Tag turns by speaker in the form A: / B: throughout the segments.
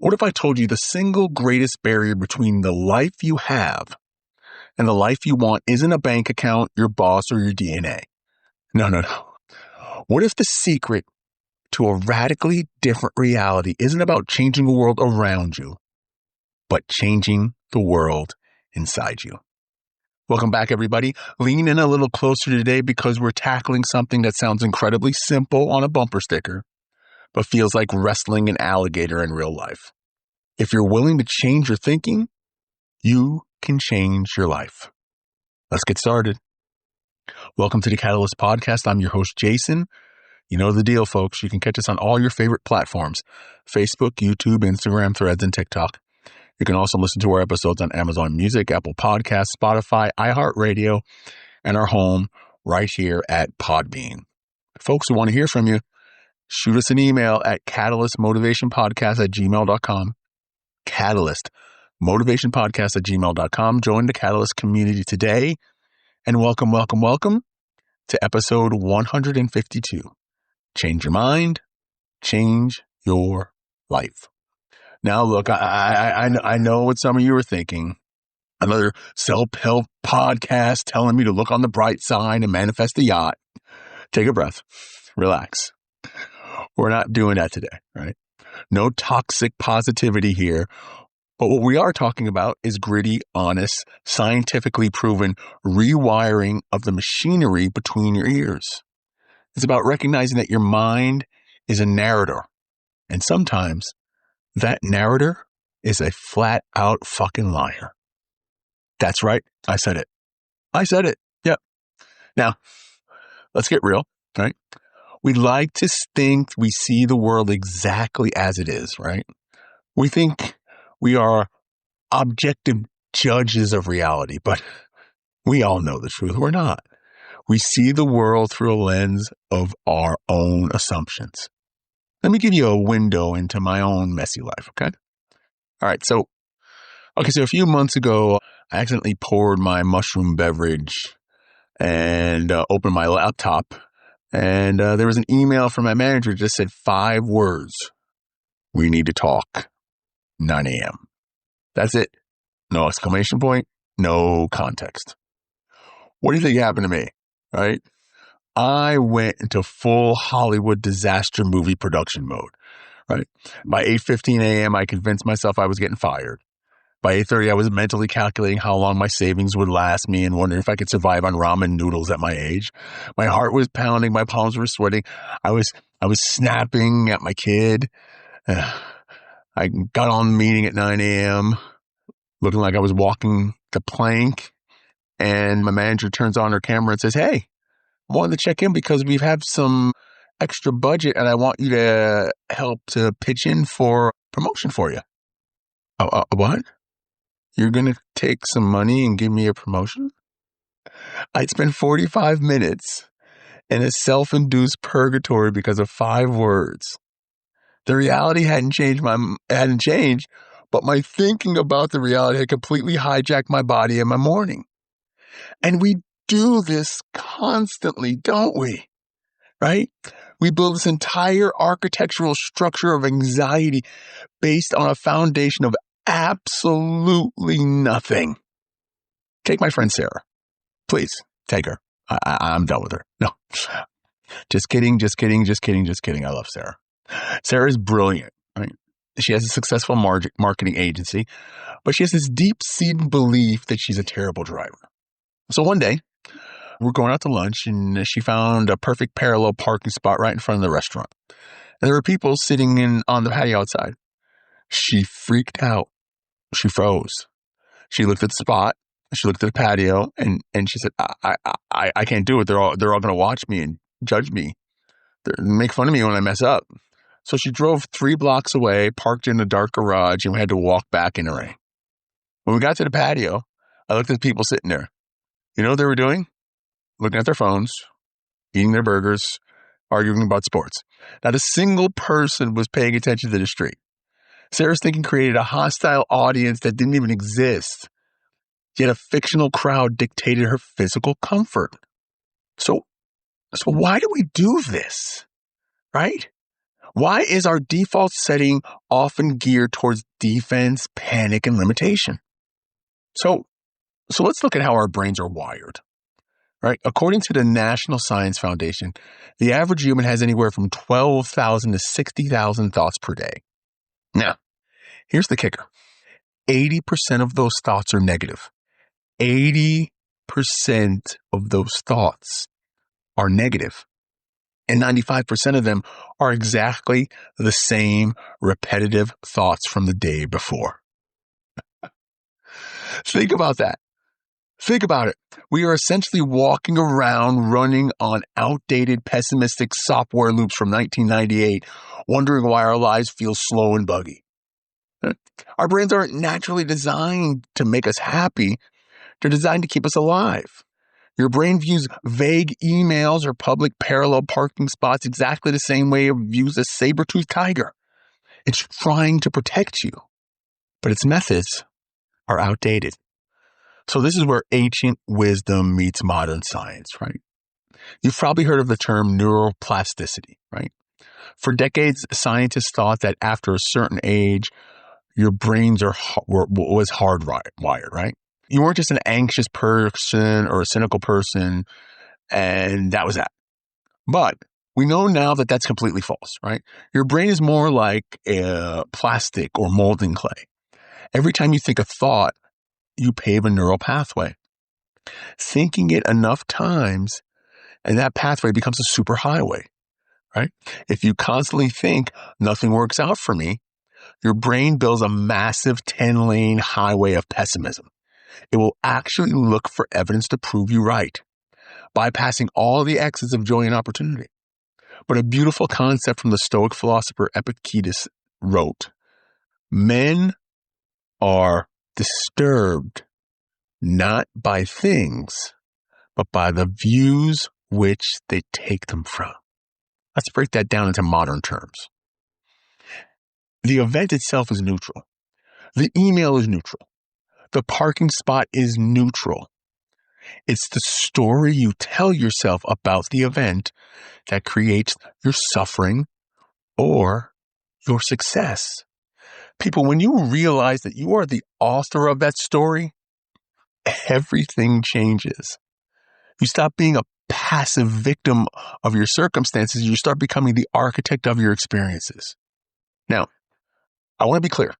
A: What if I told you the single greatest barrier between the life you have and the life you want isn't a bank account, your boss, or your DNA? No. What if the secret to a radically different reality isn't about changing the world around you, but changing the world inside you? Welcome back, everybody. Lean in a little closer today because we're tackling something that sounds incredibly simple on a bumper sticker, but feels like wrestling an alligator in real life. If you're willing to change your thinking, you can change your life. Let's get started. Welcome to the Catalyst Podcast. I'm your host, Jason. You know the deal, folks. You can catch us on all your favorite platforms: Facebook, YouTube, Instagram, Threads, and TikTok. You can also listen to our episodes on Amazon Music, Apple Podcasts, Spotify, iHeartRadio, and our home right here at Podbean. Folks who want to hear from you, shoot us an email at catalystmotivationpodcast@gmail.com. catalystmotivationpodcast@gmail.com. Join the Catalyst community today, and welcome to episode 152. Change your mind, change your life. Now, look, I know what some of you are thinking. Another self-help podcast telling me to look on the bright side and manifest a yacht. Take a breath. Relax. We're not doing that today, right? No toxic positivity here. But what we are talking about is gritty, honest, scientifically proven rewiring of the machinery between your ears. It's about recognizing that your mind is a narrator. And sometimes that narrator is a flat out fucking liar. That's right. I said it. Yep. Now, let's get real, right? We like to think we see the world exactly as it is, right? We think we are objective judges of reality, but we all know the truth. We're not. We see the world through a lens of our own assumptions. Let me give you a window into my own messy life, okay? All right, so a few months ago, I accidentally poured my mushroom beverage and opened my laptop, and there was an email from my manager that just said 5 words. We need to talk. 9 a.m. That's it. No exclamation point, no context. What do you think happened to me, right? I went into full Hollywood disaster movie production mode, right? By 8:15 a.m., I convinced myself I was getting fired. By 8:30, I was mentally calculating how long my savings would last me and wondering if I could survive on ramen noodles at my age. My heart was pounding. My palms were sweating. I was snapping at my kid. I got on the meeting at 9 a.m., looking like I was walking the plank. And my manager turns on her camera and says, "Hey, I wanted to check in because we've had some extra budget and I want you to help to pitch in for promotion for you." What? You're going to take some money and give me a promotion? I'd spent 45 minutes in a self-induced purgatory because of 5 words. The reality hadn't changed, but my thinking about the reality had completely hijacked my body and my morning. And we do this constantly, don't we? Right? We build this entire architectural structure of anxiety based on a foundation of absolutely nothing. Take my friend Sarah. Please, take her. I'm done with her. No. Just kidding. I love Sarah. Sarah's brilliant, right? She has a successful marketing agency, but she has this deep-seated belief that she's a terrible driver. So one day, we're going out to lunch, and she found a perfect parallel parking spot right in front of the restaurant. And there were people sitting on the patio outside. She freaked out. She froze. She looked at the spot. She looked at the patio, and she said, I can't do it. They're all going to watch me and judge me. Make fun of me when I mess up. So she drove 3 blocks away, parked in a dark garage, and we had to walk back in the rain. When we got to the patio, I looked at the people sitting there. You know what they were doing? Looking at their phones, eating their burgers, arguing about sports. Not a single person was paying attention to the street. Sarah's thinking created a hostile audience that didn't even exist. Yet a fictional crowd dictated her physical comfort. So why do we do this? Right? Why is our default setting often geared towards defense, panic, and limitation? So let's look at how our brains are wired, right? According to the National Science Foundation, the average human has anywhere from 12,000 to 60,000 thoughts per day. Now, here's the kicker. 80% of those thoughts are negative. 80% of those thoughts are negative. And 95% of them are exactly the same repetitive thoughts from the day before. Think about that. Think about it. We are essentially walking around running on outdated pessimistic software loops from 1998, wondering why our lives feel slow and buggy. Our brains aren't naturally designed to make us happy. They're designed to keep us alive. Your brain views vague emails or public parallel parking spots exactly the same way it views a saber-toothed tiger. It's trying to protect you, but its methods are outdated. So this is where ancient wisdom meets modern science, right? You've probably heard of the term neuroplasticity, right? For decades, scientists thought that after a certain age, your brains was hardwired, right? You weren't just an anxious person or a cynical person, and that was that. But we know now that that's completely false, right? Your brain is more like plastic or molding clay. Every time you think a thought, you pave a neural pathway. Thinking it enough times, and that pathway becomes a superhighway, right? If you constantly think nothing works out for me, your brain builds a massive 10-lane highway of pessimism. It will actually look for evidence to prove you right, bypassing all the exits of joy and opportunity. But a beautiful concept from the Stoic philosopher Epictetus wrote, men are disturbed not by things, but by the views which they take them from. Let's break that down into modern terms. The event itself is neutral. The email is neutral. The parking spot is neutral. It's the story you tell yourself about the event that creates your suffering or your success. People, when you realize that you are the author of that story, everything changes. You stop being a passive victim of your circumstances. You start becoming the architect of your experiences. Now, I want to be clear.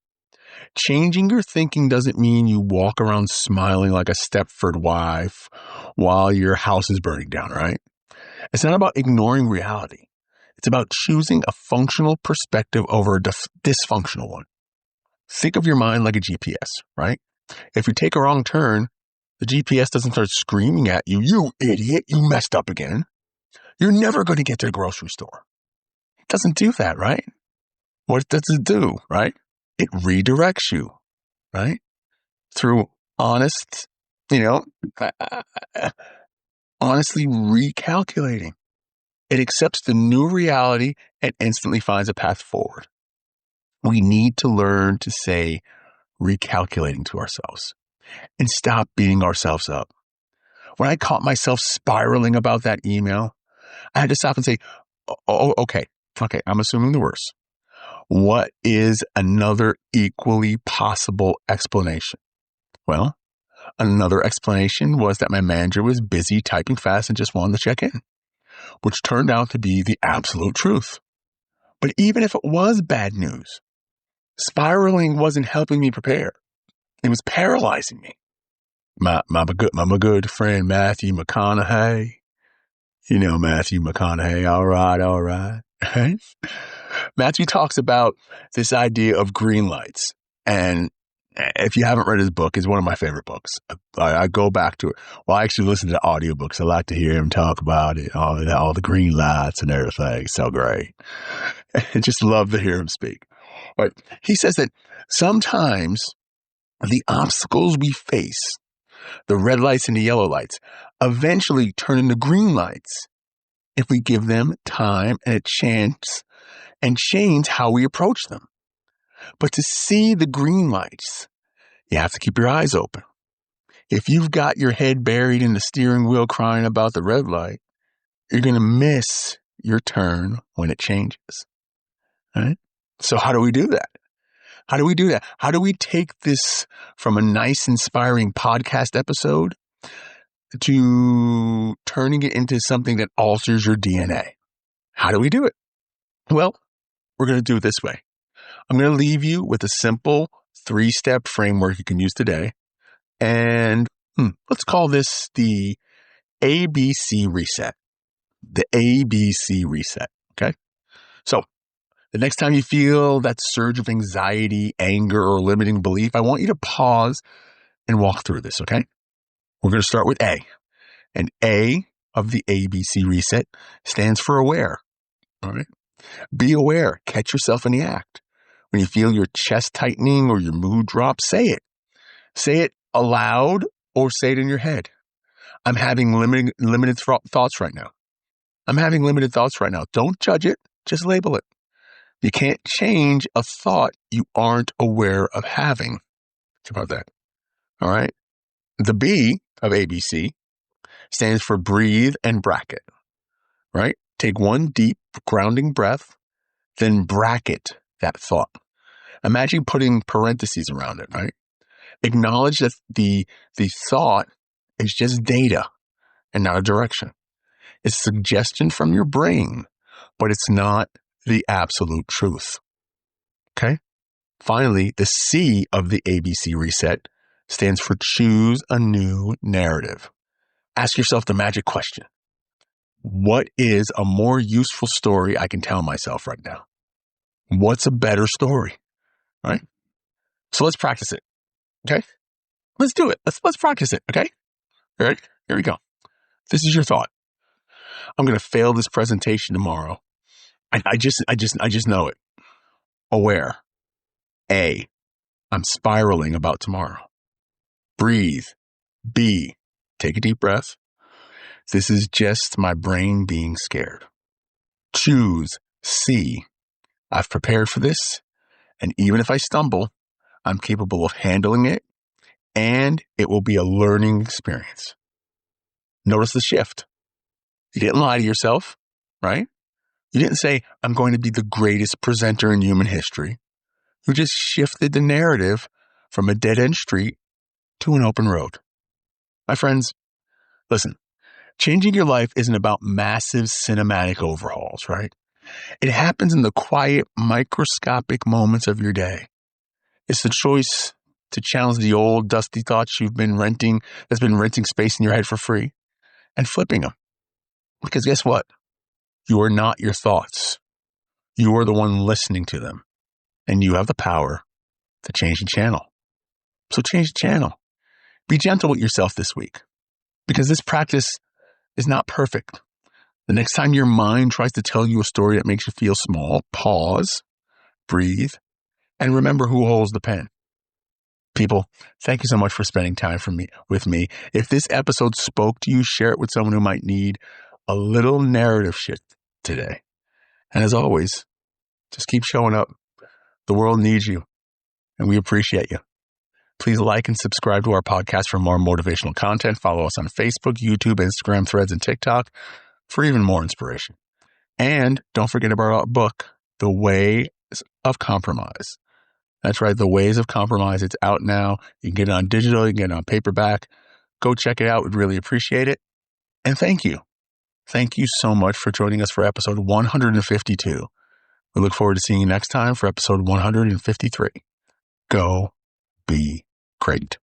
A: Changing your thinking doesn't mean you walk around smiling like a Stepford wife while your house is burning down, right? It's not about ignoring reality. It's about choosing a functional perspective over a dysfunctional one. Think of your mind like a GPS, right? If you take a wrong turn, the GPS doesn't start screaming at you, you idiot, you messed up again. You're never going to get to the grocery store. It doesn't do that, right? What does it do, right? It redirects you, right? Through honestly recalculating. It accepts the new reality and instantly finds a path forward. We need to learn to say recalculating to ourselves and stop beating ourselves up. When I caught myself spiraling about that email, I had to stop and say, oh, okay, I'm assuming the worst. What is another equally possible explanation? Well, another explanation was that my manager was busy typing fast and just wanted to check in, which turned out to be the absolute truth. But even if it was bad news, spiraling wasn't helping me prepare. It was paralyzing me. My good friend Matthew McConaughey. You know Matthew McConaughey. All right. Matthew talks about this idea of green lights. And if you haven't read his book, it's one of my favorite books. I go back to it. Well, I actually listen to audiobooks. I like to hear him talk about it, all the green lights and everything. So great. I just love to hear him speak. But he says that sometimes the obstacles we face, the red lights and the yellow lights, eventually turn into green lights if we give them time and a chance and change how we approach them. But to see the green lights, you have to keep your eyes open. If you've got your head buried in the steering wheel crying about the red light, you're going to miss your turn when it changes. All right. So how do we do that? How do we do that? How do we take this from a nice, inspiring podcast episode to turning it into something that alters your DNA? How do we do it? Well, we're going to do it this way. I'm going to leave you with a simple 3-step framework you can use today. And let's call this the ABC reset. The ABC reset. Okay. So the next time you feel that surge of anxiety, anger, or limiting belief, I want you to pause and walk through this. Okay. We're going to start with A. And A of the ABC reset stands for aware. All right. Be aware. Catch yourself in the act. When you feel your chest tightening or your mood drop, say it. Say it aloud or say it in your head. I'm having limited thoughts right now. I'm having limited thoughts right now. Don't judge it. Just label it. You can't change a thought you aren't aware of having. Think about that. All right. The B of ABC stands for breathe and bracket. Right? Take one deep grounding breath, then bracket that thought. Imagine putting parentheses around it, right? Acknowledge that the thought is just data and not a direction. It's a suggestion from your brain, but it's not the absolute truth. Okay? Finally, the C of the ABC reset stands for choose a new narrative. Ask yourself the magic question. What is a more useful story I can tell myself right now? What's a better story? Right? So let's practice it. Okay? Let's do it. Let's practice it. Okay? All right? Here we go. This is your thought. I'm going to fail this presentation tomorrow. I just know it. Aware. A. I'm spiraling about tomorrow. Breathe. B. Take a deep breath. This is just my brain being scared. Choose. C. I've prepared for this. And even if I stumble, I'm capable of handling it. And it will be a learning experience. Notice the shift. You didn't lie to yourself, right? You didn't say, I'm going to be the greatest presenter in human history. You just shifted the narrative from a dead-end street to an open road. My friends, listen, changing your life isn't about massive cinematic overhauls, right? It happens in the quiet, microscopic moments of your day. It's the choice to challenge the old, dusty thoughts that's been renting space in your head for free and flipping them. Because guess what? You are not your thoughts. You are the one listening to them. And you have the power to change the channel. So change the channel. Be gentle with yourself this week. Because this practice is not perfect. The next time your mind tries to tell you a story that makes you feel small, pause, breathe, and remember who holds the pen. People, thank you so much for spending time with me. If this episode spoke to you, share it with someone who might need a little narrative shift today. And as always, just keep showing up. The world needs you, and we appreciate you. Please like and subscribe to our podcast for more motivational content. Follow us on Facebook, YouTube, Instagram, Threads, and TikTok for even more inspiration. And don't forget about our book, The Ways of Compromise. That's right, The Ways of Compromise. It's out now. You can get it on digital. You can get it on paperback. Go check it out. We'd really appreciate it. And thank you. Thank you so much for joining us for episode 152. We look forward to seeing you next time for episode 153. Go be great.